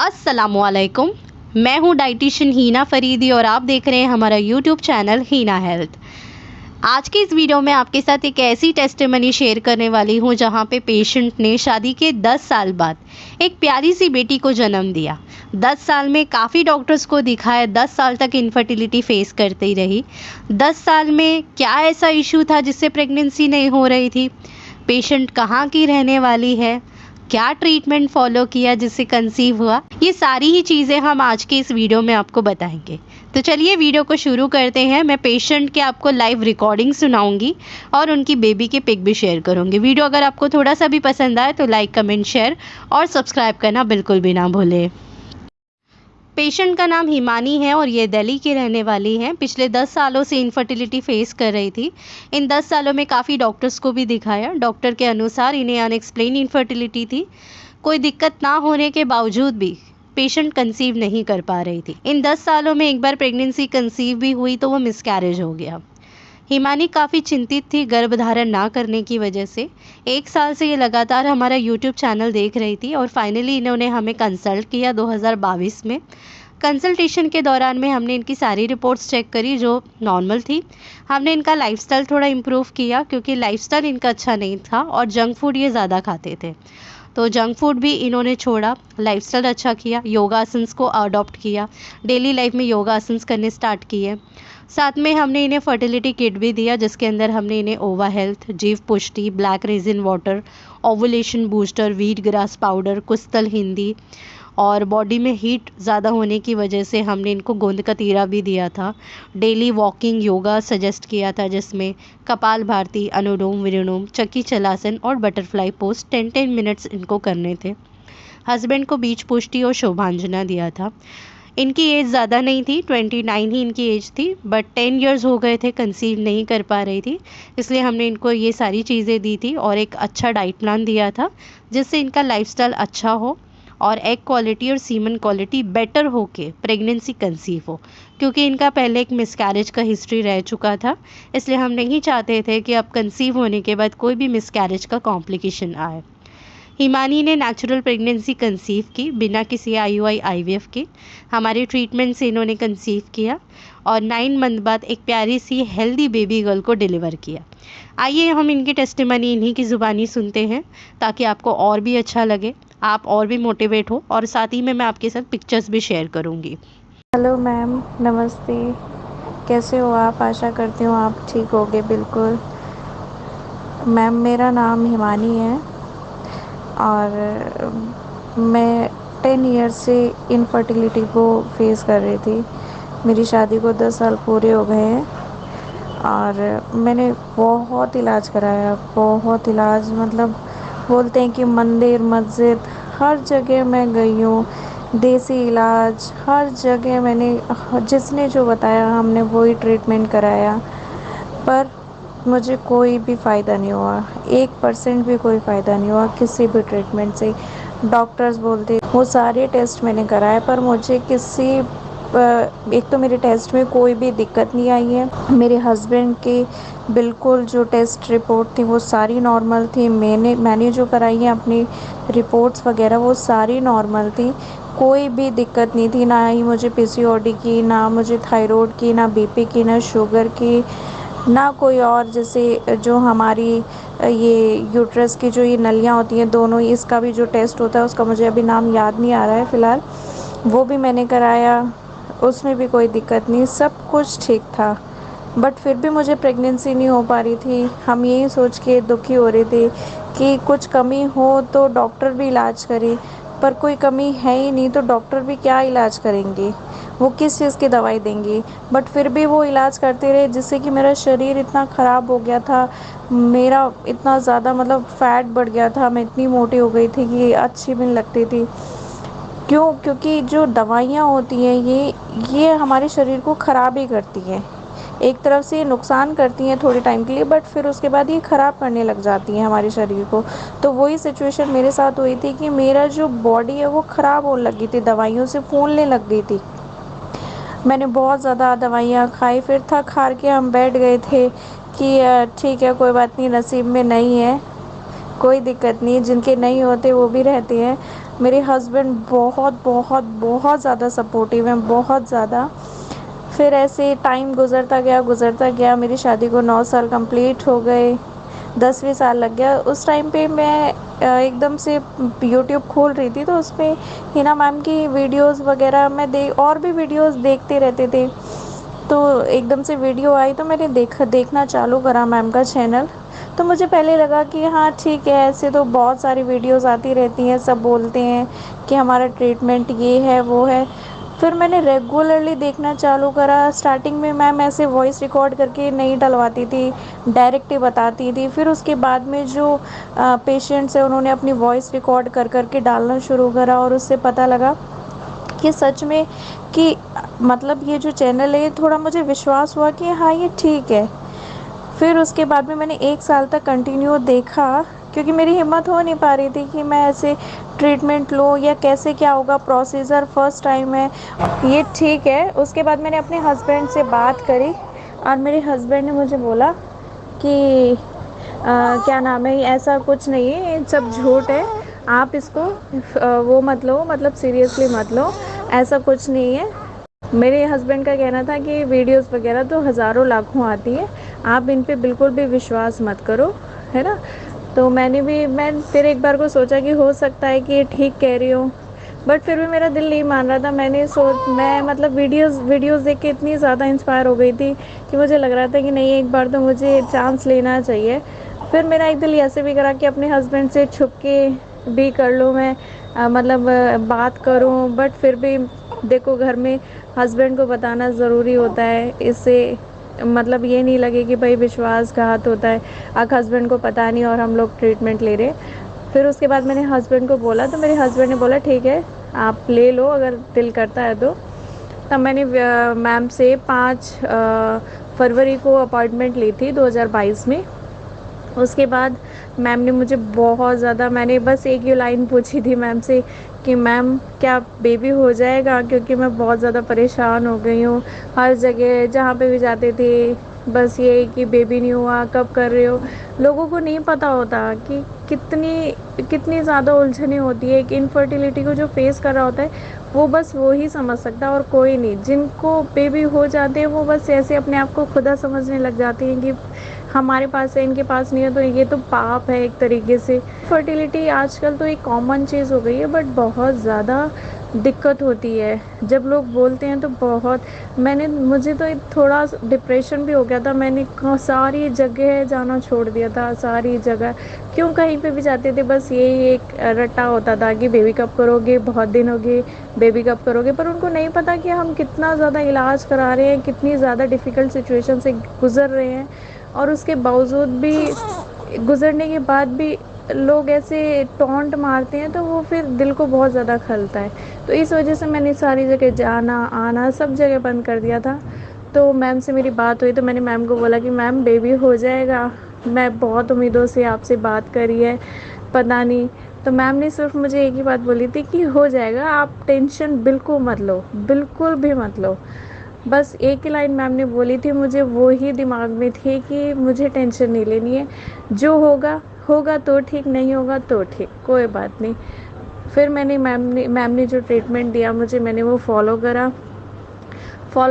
अस्सलामुअलैकुम। मैं हूँ डाइटिशियन हीना फरीदी और आप देख रहे हैं हमारा यूट्यूब चैनल हीना हेल्थ। आज के इस वीडियो में आपके साथ एक ऐसी टेस्टिमनी शेयर करने वाली हूँ जहाँ पे पेशेंट ने शादी के 10 साल बाद एक प्यारी सी बेटी को जन्म दिया। 10 साल में काफ़ी डॉक्टर्स को दिखाया, 10 साल तक इनफर्टिलिटी फेस करती रही। 10 साल में क्या ऐसा इशू था जिससे प्रेगनेंसी नहीं हो रही थी, पेशेंट कहाँ की रहने वाली है, क्या ट्रीटमेंट फॉलो किया जिससे कंसीव हुआ, ये सारी ही चीज़ें हम आज के इस वीडियो में आपको बताएंगे। तो चलिए वीडियो को शुरू करते हैं। मैं पेशेंट के आपको लाइव रिकॉर्डिंग सुनाऊंगी और उनकी बेबी के पिक भी शेयर करूंगी। वीडियो अगर आपको थोड़ा सा भी पसंद आए तो लाइक, कमेंट, शेयर और सब्सक्राइब करना बिल्कुल भी ना भूलें। पेशेंट का नाम हिमानी है और ये दिल्ली की रहने वाली हैं। पिछले 10 सालों से इनफर्टिलिटी फेस कर रही थी। इन 10 सालों में काफ़ी डॉक्टर्स को भी दिखाया। डॉक्टर के अनुसार इन्हें अनएक्सप्लेन इनफर्टिलिटी थी। कोई दिक्कत ना होने के बावजूद भी पेशेंट कंसीव नहीं कर पा रही थी। इन 10 सालों में एक बार प्रेगनेंसी कंसीव भी हुई तो वो मिसकैरेज हो गया। हिमानी काफ़ी चिंतित थी गर्भधारण ना करने की वजह से। 1 साल से ये लगातार हमारा यूट्यूब चैनल देख रही थी और फाइनली इन्होंने हमें कंसल्ट किया 2022 में। कंसल्टेशन के दौरान में हमने इनकी सारी रिपोर्ट्स चेक करी जो नॉर्मल थी। हमने इनका लाइफस्टाइल थोड़ा इम्प्रूव किया क्योंकि लाइफस्टाइल इनका अच्छा नहीं था और जंक फूड ये ज़्यादा खाते थे, तो जंक फूड भी इन्होंने छोड़ा, लाइफस्टाइल अच्छा किया, योगासन्स को अडॉप्ट किया, डेली लाइफ में योगासन्स करने स्टार्ट किए। साथ में हमने इन्हें फर्टिलिटी किट भी दिया जिसके अंदर हमने इन्हें ओवा health, Jeev Pushti, black raisin water, ovulation booster, wheat grass powder, कुस्तल हिंदी और बॉडी में हीट ज़्यादा होने की वजह से हमने इनको गोंद कतीरा भी दिया था। डेली वॉकिंग योगा सजेस्ट किया था जिसमें कपाल भारती, अनुलोम विलोम, चक्की चलासन और बटरफ्लाई पोस्ट 10-10 मिनट्स इनको करने थे। हस्बैंड को बीज पुष्टि और शोभांजना दिया था। इनकी एज ज़्यादा नहीं थी, 29 ही इनकी एज थी, बट 10 इयर्स हो गए थे कंसीव नहीं कर पा रही थी, इसलिए हमने इनको ये सारी चीज़ें दी थी और एक अच्छा डाइट प्लान दिया था जिससे इनका लाइफस्टाइल अच्छा हो और एग क्वालिटी और सीमन क्वालिटी बेटर हो के प्रेगनेंसी कंसीव हो, क्योंकि इनका पहले एक मिसकैरेज का हिस्ट्री रह चुका था। इसलिए हम नहीं चाहते थे कि अब कंसीव होने के बाद कोई भी मिसकैरेज का कॉम्प्लिकेशन आए। हिमानी ने नेचुरल प्रेगनेंसी कंसीव की बिना किसी IUI IVF के। हमारे ट्रीटमेंट से इन्होंने कंसीव किया और 9 मंथ बाद एक प्यारी सी हेल्दी बेबी गर्ल को डिलीवर किया। आइए हम इनकी टेस्टिमनी इन्हीं की ज़ुबानी सुनते हैं ताकि आपको और भी अच्छा लगे, आप और भी मोटिवेट हो और साथ ही में मैं आपके साथ पिक्चर्स भी शेयर करूँगी। हेलो मैम, नमस्ते। कैसे हो आप? आशा करती हूँ आप ठीक होगे। बिल्कुल मैम, मेरा नाम हिमानी है और मैं 10 ईयर से इनफर्टिलिटी को फेस कर रही थी। मेरी शादी को 10 साल पूरे हो गए हैं और मैंने बहुत इलाज कराया, बहुत इलाज, मतलब बोलते हैं कि मंदिर मस्जिद हर जगह मैं गई हूँ, देसी इलाज हर जगह मैंने, जिसने जो बताया हमने वही ट्रीटमेंट कराया, पर मुझे कोई भी फ़ायदा नहीं हुआ। 1% भी कोई फ़ायदा नहीं हुआ किसी भी ट्रीटमेंट से। डॉक्टर्स बोलते वो सारे टेस्ट मैंने कराए पर मुझे एक तो मेरे टेस्ट में कोई भी दिक्कत नहीं आई है। मेरे हस्बैंड के बिल्कुल जो टेस्ट रिपोर्ट थी वो सारी नॉर्मल थी। मैंने जो कराई है अपनी रिपोर्ट्स वगैरह वो सारी नॉर्मल थी। कोई भी दिक्कत नहीं थी, ना ही मुझे PCOD की, ना मुझे थायराइड की, ना BP की, ना शुगर की, ना कोई और, जैसे जो हमारी ये यूट्रस की जो ये नलियाँ होती हैं दोनों, इसका भी जो टेस्ट होता है उसका मुझे अभी नाम याद नहीं आ रहा है फ़िलहाल, वो भी मैंने कराया, उसमें भी कोई दिक्कत नहीं, सब कुछ ठीक था। बट फिर भी मुझे प्रेगनेंसी नहीं हो पा रही थी। हम यही सोच के दुखी हो रहे थे कि कुछ कमी हो तो डॉक्टर भी इलाज करे, पर कोई कमी है ही नहीं तो डॉक्टर भी क्या इलाज करेंगे, वो किस चीज़ की दवाई देंगे। बट फिर भी वो इलाज करते रहे जिससे कि मेरा शरीर इतना ख़राब हो गया था, मेरा इतना ज़्यादा मतलब फ़ैट बढ़ गया था, मैं इतनी मोटी हो गई थी कि अच्छी भी नहीं लगती थी। क्यों? क्योंकि जो दवाइयाँ होती हैं ये हमारे शरीर को ख़राब ही करती हैं। एक तरफ से ये नुकसान करती हैं थोड़े टाइम के लिए, बट फिर उसके बाद ये ख़राब करने लग जाती हैं हमारे शरीर को। तो वही सिचुएशन मेरे साथ हुई थी कि मेरा जो बॉडी है वो ख़राब होने लगी थी, दवाइयों से फूलने लग गई थी। मैंने बहुत ज़्यादा दवाइयाँ खाई, फिर थक हार के हम बैठ गए थे कि ठीक है, कोई बात नहीं, नसीब में नहीं है, कोई दिक्कत नहीं, जिनके नहीं होते वो भी रहते हैं। मेरे हस्बैंड बहुत बहुत बहुत ज़्यादा सपोर्टिव हैं, बहुत ज़्यादा। फिर ऐसे टाइम गुज़रता गया, मेरी शादी को 9 साल कंप्लीट हो गए, 10वें साल लग गया। उस टाइम पे मैं एकदम से यूट्यूब खोल रही थी, तो उसपे हिना मैम की वीडियोस वगैरह मैं और भी वीडियोस देखते रहते थे। तो एकदम से वीडियो आई, तो मैंने देखना चालू करा मैम का चैनल। तो मुझे पहले लगा कि हाँ ठीक है, ऐसे तो बहुत सारी वीडियोस आती रहती हैं, सब बोलते हैं कि हमारा ट्रीटमेंट ये है वो है। फिर मैंने रेगुलरली देखना चालू करा। स्टार्टिंग में मैम ऐसे वॉइस रिकॉर्ड करके नहीं डलवाती थी, डायरेक्ट ही बताती थी। फिर उसके बाद में जो पेशेंट्स हैं, उन्होंने अपनी वॉइस रिकॉर्ड कर के डालना शुरू करा, और उससे पता लगा कि सच में कि मतलब ये जो चैनल है, ये थोड़ा मुझे विश्वास हुआ कि हाँ ये ठीक है। फिर उसके बाद में मैंने 1 साल तक कंटिन्यू देखा, क्योंकि मेरी हिम्मत हो नहीं पा रही थी कि मैं ऐसे ट्रीटमेंट लूँ, या कैसे क्या होगा प्रोसीजर, फर्स्ट टाइम है ये, ठीक है। उसके बाद मैंने अपने हस्बैंड से बात करी, और मेरे हस्बैंड ने मुझे बोला कि क्या नाम है, ऐसा कुछ नहीं है, ये सब झूठ है, आप इसको वो मत लो, मतलब सीरियसली मत लो, ऐसा कुछ नहीं है। मेरे हस्बैंड का कहना था कि वीडियोस वगैरह तो हज़ारों लाखों आती है, आप इन पे बिल्कुल भी विश्वास मत करो, है ना। तो मैं फिर एक बार को सोचा कि हो सकता है कि ये ठीक कह रही हो, बट फिर भी मेरा दिल नहीं मान रहा था। मैं मतलब वीडियोस देख के इतनी ज़्यादा इंस्पायर हो गई थी कि मुझे लग रहा था कि नहीं, एक बार तो मुझे चांस लेना चाहिए। फिर मेरा एक दिल ऐसे भी करा कि अपने हस्बैंड से छुप के भी कर लूँ मैं, मतलब बात करूँ, बट फिर भी देखो घर में हस्बैंड को बताना ज़रूरी होता है, इससे मतलब ये नहीं लगे कि भाई विश्वासघात होता है, हस्बैंड को पता नहीं और हम लोग ट्रीटमेंट ले रहे। फिर उसके बाद मैंने हस्बैंड को बोला, तो मेरे हस्बैंड ने बोला ठीक है, आप ले लो अगर दिल करता है तो। तब मैंने मैम से 5 फरवरी को अपॉइंटमेंट ली थी 2022 में। उसके बाद मैम ने मुझे बहुत ज़्यादा, मैंने बस एक ही लाइन पूछी थी मैम से कि मैम क्या बेबी हो जाएगा, क्योंकि मैं बहुत ज़्यादा परेशान हो गई हूँ। हर जगह जहाँ पे भी जाते थे बस ये कि बेबी नहीं हुआ, कब कर रहे हो। लोगों को नहीं पता होता कि कितनी कितनी ज़्यादा उलझनें होती है कि इनफर्टिलिटी को जो फेस कर रहा होता है वो बस वो ही समझ सकता है और कोई नहीं। जिनको बेबी हो जाते हैं वो बस ऐसे अपने आप को खुदा समझने लग जाती हैं कि हमारे पास है, इनके पास नहीं है, तो ये तो पाप है एक तरीके से। फर्टिलिटी आजकल तो एक कॉमन चीज़ हो गई है, बट बहुत ज़्यादा दिक्कत होती है जब लोग बोलते हैं तो बहुत। मुझे तो थोड़ा डिप्रेशन भी हो गया था, मैंने सारी जगह जाना छोड़ दिया था, सारी जगह। क्यों, कहीं पे भी जाते थे बस यही एक रट्टा होता था कि बेबी कब करोगे, बहुत दिन हो गए, बेबी कब करोगे। पर उनको नहीं पता कि हम कितना ज़्यादा इलाज करा रहे हैं, कितनी ज़्यादा डिफ़िकल्ट सिचुएशन से गुज़र रहे हैं, और उसके बावजूद भी, गुज़रने के बाद भी लोग ऐसे टॉन्ट मारते हैं, तो वो फिर दिल को बहुत ज़्यादा खलता है। तो इस वजह से मैंने सारी जगह जाना आना सब जगह बंद कर दिया था। तो मैम से मेरी बात हुई, तो मैंने मैम को बोला कि मैम बेबी हो जाएगा, मैं बहुत उम्मीदों से आपसे बात करी है, पता नहीं। तो मैम ने सिर्फ मुझे एक ही बात बोली थी कि हो जाएगा, आप टेंशन बिल्कुल मत लो, बिल्कुल भी मत लो। बस एक ही लाइन मैम ने बोली थी, मुझे वो ही दिमाग में थी कि मुझे टेंशन नहीं लेनी है, जो होगा होगा तो ठीक, नहीं होगा तो ठीक, कोई बात नहीं। फिर मैम ने जो ट्रीटमेंट दिया मुझे, मैंने वो फॉलो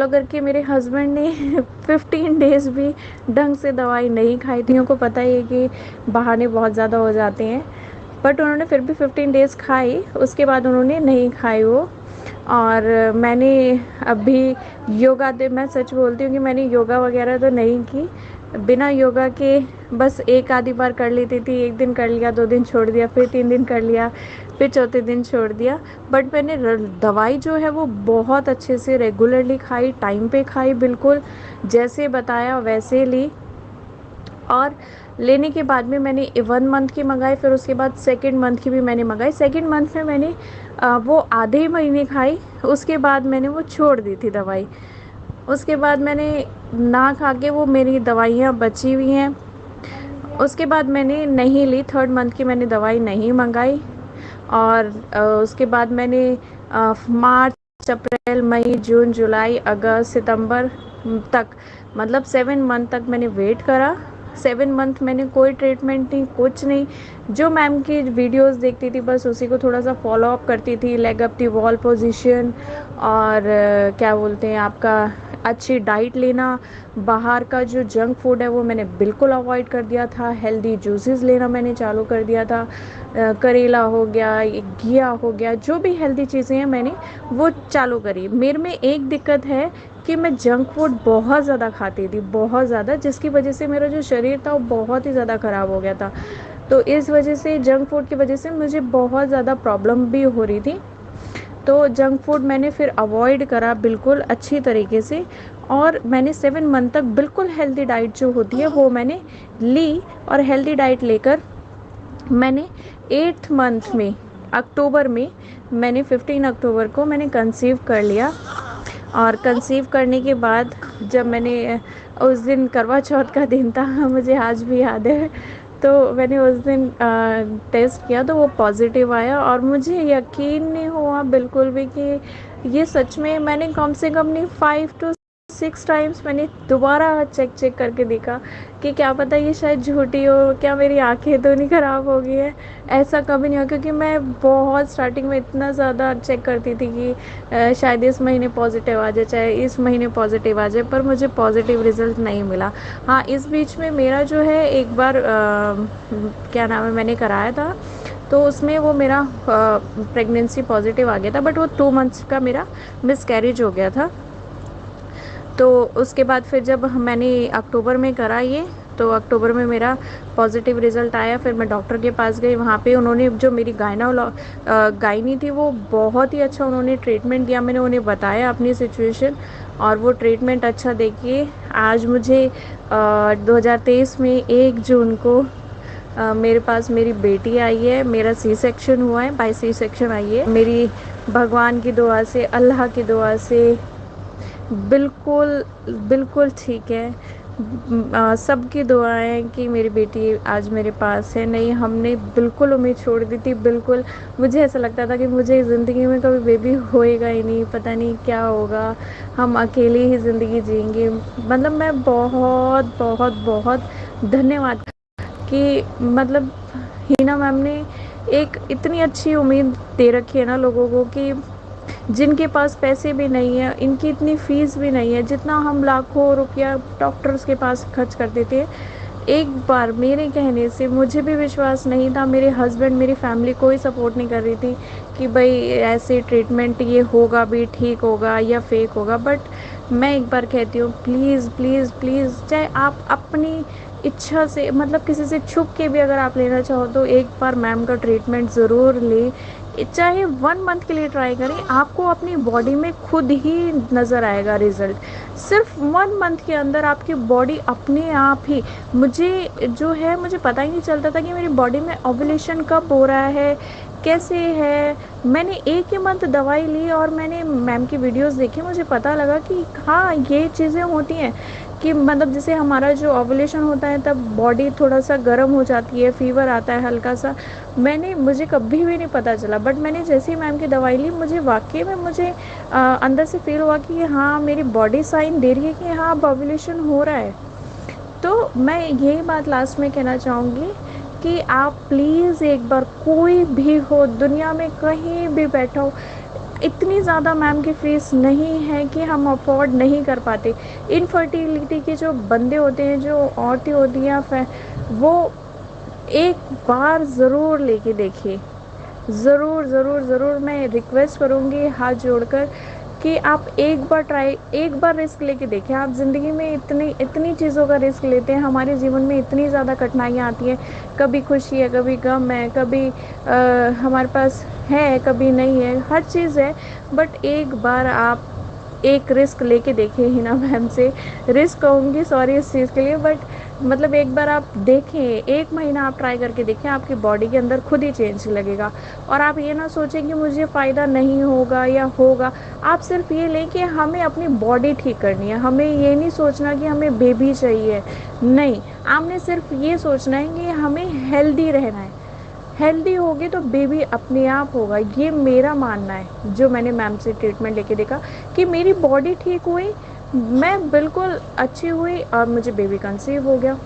करके मेरे हस्बैंड ने 15 डेज़ भी ढंग से दवाई नहीं खाई थी। उनको पता ही है कि बहाने बहुत ज़्यादा हो जाते हैं, बट उन्होंने फिर भी 15 डेज़ खाई, उसके बाद उन्होंने नहीं खाई वो। और मैंने अभी मैं सच बोलती हूँ कि मैंने योगा वगैरह तो नहीं की, बिना योगा के बस एक आधी बार कर लेती थी, एक दिन कर लिया, 2 दिन छोड़ दिया, फिर 3 दिन कर लिया, फिर चौथे दिन छोड़ दिया। बट मैंने दवाई जो है वो बहुत अच्छे से रेगुलरली खाई, टाइम पे खाई, बिल्कुल जैसे बताया वैसे ली। और लेने के बाद में मैंने 1 मंथ की मंगाई, फिर उसके बाद सेकंड मंथ की भी मैंने मंगाई। सेकंड मंथ में मैंने वो आधे ही महीने खाई, उसके बाद मैंने वो छोड़ दी थी दवाई। उसके बाद मैंने ना खा के, वो मेरी दवाइयाँ बची हुई हैं, उसके बाद मैंने नहीं ली, थर्ड मंथ की मैंने दवाई नहीं मंगाई। और उसके बाद मैंने मार्च, अप्रैल, मई, जून, जुलाई, अगस्त, सितंबर तक, मतलब 7 मंथ तक मैंने वेट करा। 7 मंथ मैंने कोई ट्रीटमेंट नहीं, कुछ नहीं। जो मैम की वीडियोस देखती थी बस उसी को थोड़ा सा फॉलो अप करती थी, leg up the wall position, और क्या बोलते हैं आपका अच्छी डाइट लेना। बाहर का जो जंक फूड है वो मैंने बिल्कुल अवॉइड कर दिया था। हेल्दी जूसेस लेना मैंने चालू कर दिया था। करेला हो गया, घिया हो गया, जो भी हेल्दी चीज़ें हैं मैंने वो चालू करी। मेरे में एक दिक्कत है कि मैं जंक फूड बहुत ज़्यादा खाती थी, बहुत ज़्यादा, जिसकी वजह से मेरा जो शरीर था वो बहुत ही ज़्यादा ख़राब हो गया था। तो इस वजह से जंक फूड की वजह से मुझे बहुत ज़्यादा प्रॉब्लम भी हो रही थी। तो जंक फूड मैंने फिर अवॉइड करा बिल्कुल अच्छी तरीके से, और मैंने 7 मंथ तक बिल्कुल हेल्दी डाइट जो होती है वो मैंने ली। और हेल्दी डाइट लेकर मैंने 8th मंथ में, अक्टूबर में, मैंने 15 अक्टूबर को मैंने कंसीव कर लिया। और कंसीव करने के बाद जब मैंने, उस दिन करवा चौथ का दिन था मुझे आज भी याद है, तो मैंने उस दिन टेस्ट किया तो वो पॉजिटिव आया, और मुझे यकीन नहीं हुआ बिल्कुल भी कि ये सच में। मैंने कम से कम नहीं 5 to 6 टाइम्स मैंने दोबारा चेक करके देखा कि क्या पता ये शायद झूठी हो, क्या मेरी आंखें तो नहीं ख़राब हो गई है। ऐसा कभी नहीं हुआ, क्योंकि मैं बहुत स्टार्टिंग में इतना ज़्यादा चेक करती थी कि शायद इस महीने पॉजिटिव आ जाए, चाहे इस महीने पॉजिटिव आ जाए, पर मुझे पॉजिटिव रिज़ल्ट नहीं मिला। हाँ, इस बीच में मेरा जो है एक बार क्या नाम है, मैंने कराया था, तो उसमें वो मेरा प्रेगनेंसी पॉजिटिव आ गया था, बट वो 2 मंथ्स का मेरा मिसकैरेज हो गया था। तो उसके बाद फिर जब मैंने अक्टूबर में करा ये, तो अक्टूबर में मेरा पॉजिटिव रिज़ल्ट आया। फिर मैं डॉक्टर के पास गई, वहाँ पे उन्होंने, जो मेरी गायनी थी, वो बहुत ही अच्छा उन्होंने ट्रीटमेंट दिया। मैंने उन्हें बताया अपनी सिचुएशन, और वो ट्रीटमेंट अच्छा देके आज मुझे 2023 में 1 जून को मेरे पास मेरी बेटी आई है। मेरा सी सेक्शन हुआ है, बाय सी सेक्शन आई है। मेरी भगवान की दुआ से, अल्लाह की दुआ से बिल्कुल बिल्कुल ठीक है। सबकी दुआएं कि मेरी बेटी आज मेरे पास है। नहीं, हमने बिल्कुल उम्मीद छोड़ दी थी, बिल्कुल। मुझे ऐसा लगता था कि मुझे ज़िंदगी में कभी बेबी होएगा ही नहीं, पता नहीं क्या होगा, हम अकेले ही ज़िंदगी जिएंगे। मतलब मैं बहुत बहुत बहुत धन्यवाद कि मतलब हिना मैम ने एक इतनी अच्छी उम्मीद दे रखी है ना लोगों को, कि जिनके पास पैसे भी नहीं है, इनकी इतनी फ़ीस भी नहीं है, जितना हम लाखों रुपया डॉक्टर्स के पास खर्च करते थे। एक बार मेरे कहने से, मुझे भी विश्वास नहीं था, मेरे हस्बैंड, मेरी फैमिली कोई सपोर्ट नहीं कर रही थी कि भाई ऐसे ट्रीटमेंट ये होगा भी, ठीक होगा या फेक होगा। बट मैं एक बार कहती हूँ, प्लीज़ प्लीज़ प्लीज़, चाहे आप अपनी इच्छा से, मतलब किसी से छुप के भी अगर आप लेना चाहो, तो एक बार मैम का ट्रीटमेंट ज़रूर लें। चाहे 1 मंथ के लिए ट्राई करें, आपको अपनी बॉडी में खुद ही नज़र आएगा रिज़ल्ट। सिर्फ 1 मंथ के अंदर आपकी बॉडी अपने आप ही, मुझे जो है, मुझे पता ही नहीं चलता था कि मेरी बॉडी में ओव्यूलेशन कब हो रहा है, कैसे है। मैंने एक ही मंथ दवाई ली और मैंने मैम की वीडियोस देखी, मुझे पता लगा कि हाँ, ये चीज़ें होती हैं कि मतलब जैसे हमारा जो ओव्यूलेशन होता है तब बॉडी थोड़ा सा गर्म हो जाती है, फीवर आता है हल्का सा। मुझे कभी भी नहीं पता चला, बट मैंने जैसे ही मैम की दवाई ली, मुझे वाकई में मुझे अंदर से फील हुआ कि हाँ, मेरी बॉडी साइन दे रही है कि हाँ, अब ओव्यूलेशन हो रहा है। तो मैं यही बात लास्ट में कहना चाहूँगी कि आप प्लीज़ एक बार, कोई भी हो दुनिया में, कहीं भी बैठा हो, इतनी ज़्यादा मैम की फ़ीस नहीं है कि हम अफोर्ड नहीं कर पाते। इनफर्टिलिटी के जो बंदे होते हैं, जो औरतें होती हैं, वो एक बार ज़रूर लेके देखिए, ज़रूर ज़रूर ज़रूर। मैं रिक्वेस्ट करूँगी हाथ जोड़कर कि आप एक बार रिस्क लेके देखें। आप ज़िंदगी में इतनी चीज़ों का रिस्क लेते हैं, हमारे जीवन में इतनी ज़्यादा कठिनाइयाँ आती हैं, कभी खुशी है, कभी गम है, कभी हमारे पास है, कभी नहीं है, हर चीज़ है। बट एक बार आप एक रिस्क लेके देखिए हिना मैम से। रिस्क कहूँगी, सॉरी इस चीज़ के लिए, बट मतलब एक बार आप देखें, 1 महीना आप ट्राई करके देखें, आपकी बॉडी के अंदर खुद ही चेंज लगेगा। और आप ये ना सोचें कि मुझे फ़ायदा नहीं होगा या होगा। आप सिर्फ ये लें कि हमें अपनी बॉडी ठीक करनी है, हमें ये नहीं सोचना कि हमें बेबी चाहिए, नहीं, आपने सिर्फ ये सोचना है कि हमें हेल्दी रहना है। हेल्दी होगी तो बेबी अपने आप होगा, ये मेरा मानना है। जो मैंने मैम से ट्रीटमेंट लेके देखा कि मेरी बॉडी ठीक हुई, मैं बिल्कुल अच्छी हुई और मुझे बेबी कंसीव हो गया।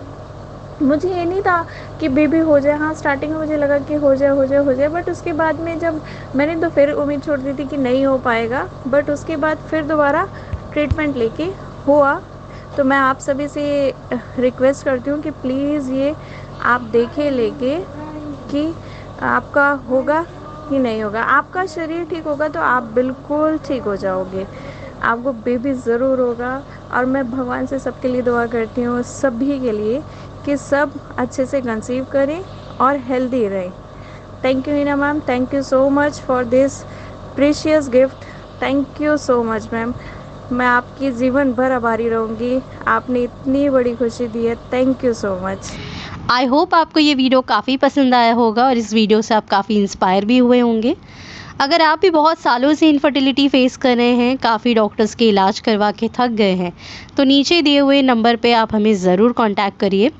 मुझे ये नहीं था कि बेबी हो जाए। हाँ, स्टार्टिंग में मुझे लगा कि हो जाए, बट उसके बाद में जब मैंने तो फिर उम्मीद छोड़ दी थी कि नहीं हो पाएगा, बट उसके बाद फिर दोबारा ट्रीटमेंट लेके हुआ। तो मैं आप सभी से रिक्वेस्ट करती हूँ कि प्लीज़ ये आप देखें लेके कि आपका होगा कि नहीं होगा। आपका शरीर ठीक होगा तो आप बिल्कुल ठीक हो जाओगे, आपको बेबी ज़रूर होगा। और मैं भगवान से सबके लिए दुआ करती हूँ, सभी के लिए, कि सब अच्छे से कंसीव करें और हेल्दी रहें। Thank you Hina ma'am, thank you so much for this precious gift. Thank you so much ma'am, मैं आपकी जीवन भर आभारी रहूँगी, आपने इतनी बड़ी खुशी दी है। Thank you so much. I hope आपको ये वीडियो काफ़ी पसंद आया होगा और इस वीडियो से आप काफ़ी इंस्पायर भी हुए होंगे। अगर आप भी बहुत सालों से इनफर्टिलिटी फेस कर रहे हैं, काफ़ी डॉक्टर्स के इलाज करवा के थक गए हैं, तो नीचे दिए हुए नंबर पे आप हमें ज़रूर कांटेक्ट करिए।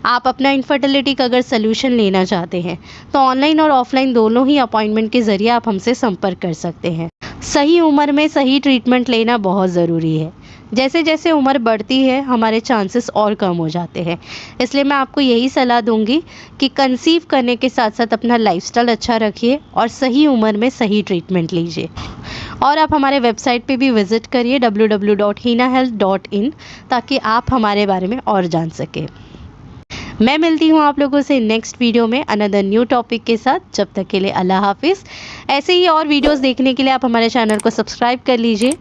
आप अपना इनफर्टिलिटी का अगर सोल्यूशन लेना चाहते हैं तो ऑनलाइन और ऑफलाइन दोनों ही अपॉइंटमेंट के ज़रिए आप हमसे संपर्क कर सकते हैं। सही उम्र में सही ट्रीटमेंट लेना बहुत ज़रूरी है। जैसे जैसे उम्र बढ़ती है हमारे चांसेस और कम हो जाते हैं, इसलिए मैं आपको यही सलाह दूंगी कि कंसीव करने के साथ साथ अपना लाइफस्टाइल अच्छा रखिए और सही उम्र में सही ट्रीटमेंट लीजिए। और आप हमारे वेबसाइट पे भी विज़िट करिए www.hinahealth.in, ताकि आप हमारे बारे में और जान सकें। मैं मिलती हूँ आप लोगों से नेक्स्ट वीडियो में अनदर न्यू टॉपिक के साथ। जब तक के लिए अल्लाह हाफिज़। ऐसे ही और वीडियोस देखने के लिए आप हमारे चैनल को सब्सक्राइब कर लीजिए